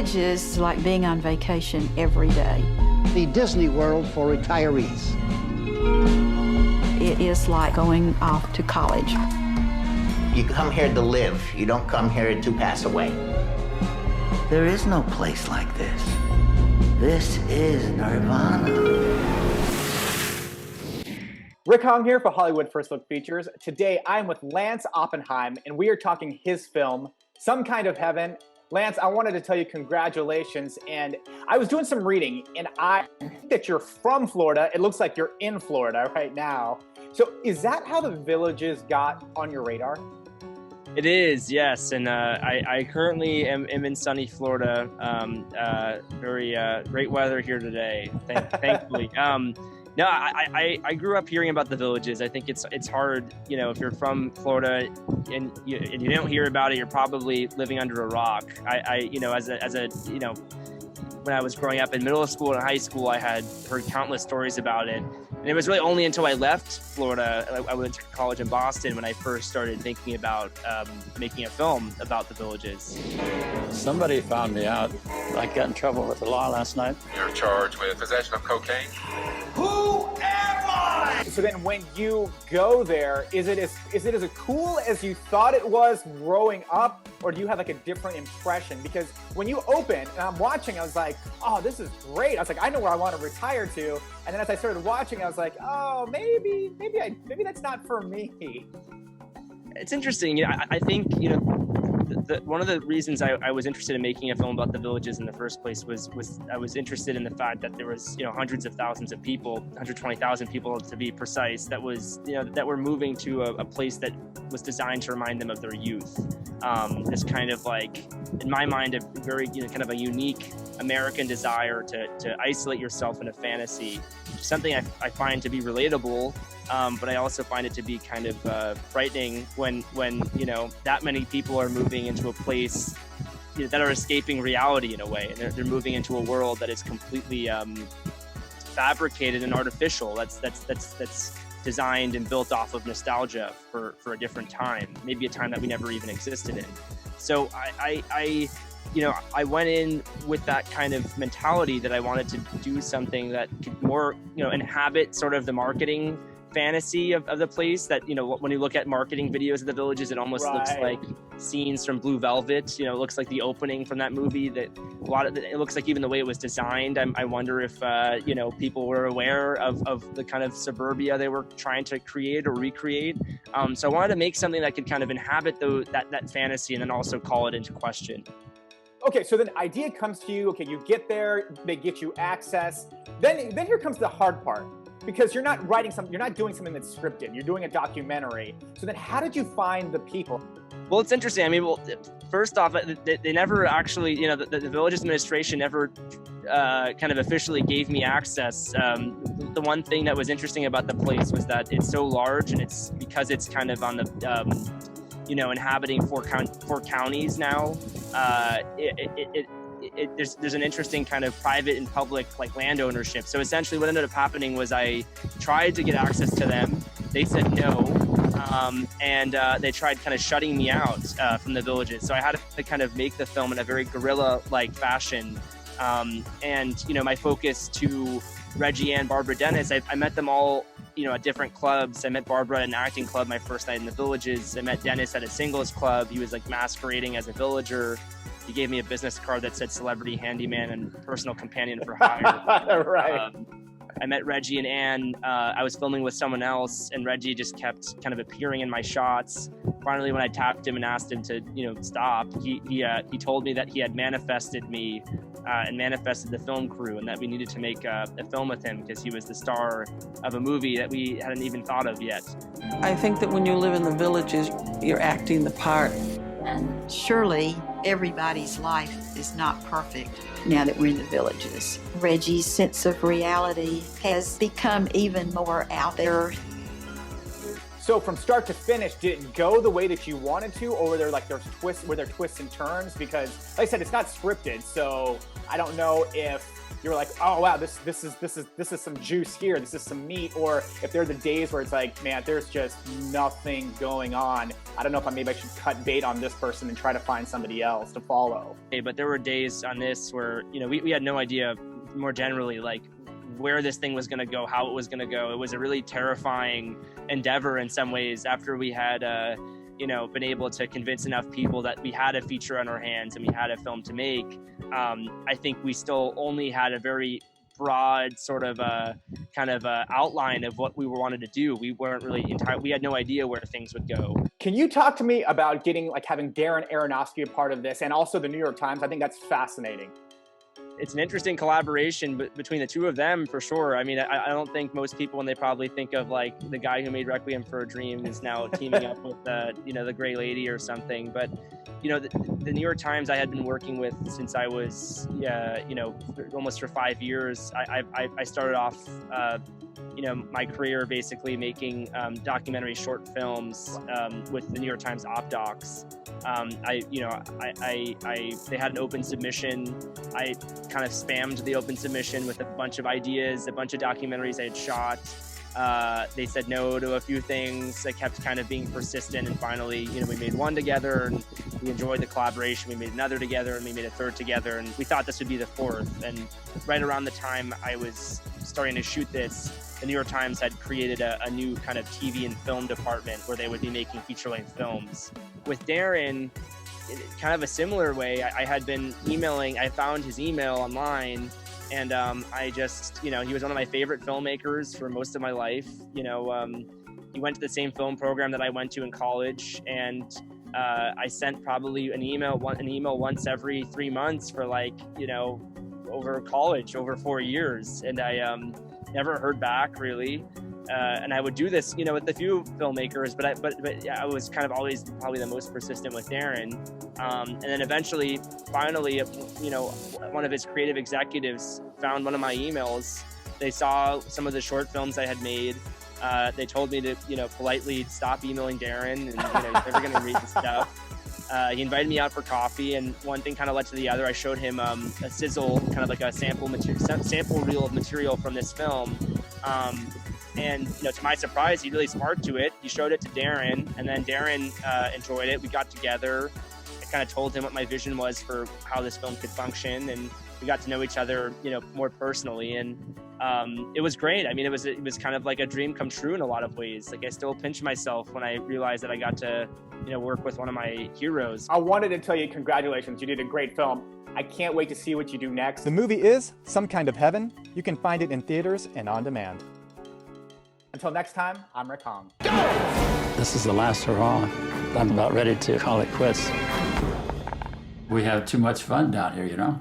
Villages is like being on vacation every day. The Disney World for retirees. It is like going off to college. You come here to live. You don't come here to pass away. There is no place like this. This is Nirvana. Rick Hong here for Hollywood First Look Features. Today I'm with Lance Oppenheim and we are talking his film, Some Kind of Heaven. Lance, I wanted to tell you congratulations, and I was doing some reading and I think that you're from Florida. It looks like you're in Florida right now. So is that how The Villages got on your radar? It is, yes, and I currently am in sunny Florida. Very great weather here today, thankfully. No, I grew up hearing about The Villages. I think it's hard, you know, if you're from Florida and you don't hear about it, you're probably living under a rock. You know, as a you know, when I was growing up in middle school and high school, I had heard countless stories about it. And it was really only until I left Florida, I went to college in Boston, when I first started thinking about making a film about The Villages. Somebody found me out. I got in trouble with the law last night. You're charged with possession of cocaine. Who am I? So then when you go there, is it as cool as you thought it was growing up, or do you have like a different impression? Because when you open and I'm watching, I was like, oh, this is great. I was like, I know where I want to retire to. And then as I started watching, I was like, oh, maybe that's not for me. It's interesting. You know, I think, you know, one of the reasons I was interested in making a film about The Villages in the first place was I was interested in the fact that there was, you know, hundreds of thousands of people, 120,000 people to be precise, that was, you know, that were moving to a place that was designed to remind them of their youth. This kind of like, in my mind, a very, you know, kind of a unique American desire to isolate yourself in a fantasy, something I find to be relatable. But I also find it to be kind of frightening when you know, that many people are moving into a place, you know, that are escaping reality in a way, and they're moving into a world that is completely fabricated and artificial. That's designed and built off of nostalgia for a different time, maybe a time that we never even existed in. So I you know, I went in with that kind of mentality that I wanted to do something that could more, you know, inhabit sort of the marketing fantasy of the place. That, you know, when you look at marketing videos of The Villages, it almost looks like scenes from Blue Velvet. You know, it looks like the opening from that movie. That it looks like even the way it was designed. I wonder if you know, people were aware of the kind of suburbia they were trying to create or recreate. So I wanted to make something that could kind of inhabit that fantasy and then also call it into question. Okay, so then idea comes to you. Okay, you get there, they get you access. Then here comes the hard part, because you're not writing something, you're not doing something that's scripted. You're doing a documentary. So then how did you find the people? Well, it's interesting. I mean, well, first off, they never actually, you know, the Villages administration never kind of officially gave me access. The one thing that was interesting about the place was that it's so large, and it's because it's kind of on the, you know, inhabiting four counties now. There's an interesting kind of private and public like land ownership. So essentially what ended up happening was I tried to get access to them. They said no. And they tried kind of shutting me out from The Villages. So I had to kind of make the film in a very guerrilla-like fashion. And, you know, my focus to Reggie and Barbara Dennis, I met them all, you know, at different clubs. I met Barbara at an acting club my first night in The Villages. I met Dennis at a singles club. He was like masquerading as a villager. He gave me a business card that said celebrity handyman and personal companion for hire. Right. I met Reggie and Ann. I was filming with someone else, and Reggie just kept kind of appearing in my shots. Finally, when I tapped him and asked him to, you know, stop, he told me that he had manifested me and manifested the film crew, and that we needed to make a film with him because he was the star of a movie that we hadn't even thought of yet. I think that when you live in The Villages, you're acting the part. And surely everybody's life is not perfect now that we're in The Villages. Reggie's sense of reality has become even more out there. So from start to finish, did it go the way that you wanted to, or were there twists and turns? Because like I said, it's not scripted, so I don't know if you're like, oh wow, this is some juice here, this is some meat, or if there are the days where it's like, man, there's just nothing going on. I don't know if maybe I should cut bait on this person and try to find somebody else to follow. Okay, but there were days on this where, you know, we had no idea, more generally, like where this thing was going to go, how it was going to go. It was a really terrifying endeavor in some ways after we had, you know, been able to convince enough people that we had a feature on our hands and we had a film to make. I think we still only had a very broad sort of outline of what we wanted to do. We weren't really we had no idea where things would go. Can you talk to me about having Darren Aronofsky a part of this, and also the New York Times? I think that's fascinating. It's an interesting collaboration between the two of them, for sure. I mean, I don't think most people, when they probably think of like the guy who made Requiem for a Dream, is now teaming up with you know, the Gray Lady or something. But you know, the New York Times I had been working with since I was you know, almost for 5 years. I started off you know, my career basically making documentary short films with the New York Times Op Docs. They had an open submission. I kind of spammed the open submission with a bunch of ideas, a bunch of documentaries I had shot. They said no to a few things. I kept kind of being persistent, and finally, you know, we made one together, and we enjoyed the collaboration. We made another together, and we made a third together, and we thought this would be the fourth. And right around the time I was starting to shoot this, the New York Times had created a new kind of TV and film department where they would be making feature-length films. With Darren, kind of a similar way, I had been emailing, I found his email online, and I just, you know, he was one of my favorite filmmakers for most of my life. You know, he went to the same film program that I went to in college, and I sent probably an email once every 3 months for, like, you know, over college, over 4 years, and I never heard back really. And I would do this, you know, with a few filmmakers, but I was kind of always probably the most persistent with Darren. And then eventually, finally, you know, one of his creative executives found one of my emails. They saw some of the short films I had made. They told me to, you know, politely stop emailing Darren, and, you know, he's never going to read the stuff. He invited me out for coffee, and one thing kind of led to the other. I showed him a sizzle, kind of like a sample reel of material from this film. And, you know, to my surprise, he really sparked to it. He showed it to Darren, and then Darren enjoyed it. We got together. I kind of told him what my vision was for how this film could function, and we got to know each other, you know, more personally. And it was great. I mean, it was kind of like a dream come true in a lot of ways. Like, I still pinch myself when I realized that I got to, you know, work with one of my heroes. I wanted to tell you congratulations. You did a great film. I can't wait to see what you do next. The movie is Some Kind of Heaven. You can find it in theaters and on demand. Until next time, I'm Rick Hong. This is the last hurrah. I'm about ready to call it quits. We have too much fun down here, you know?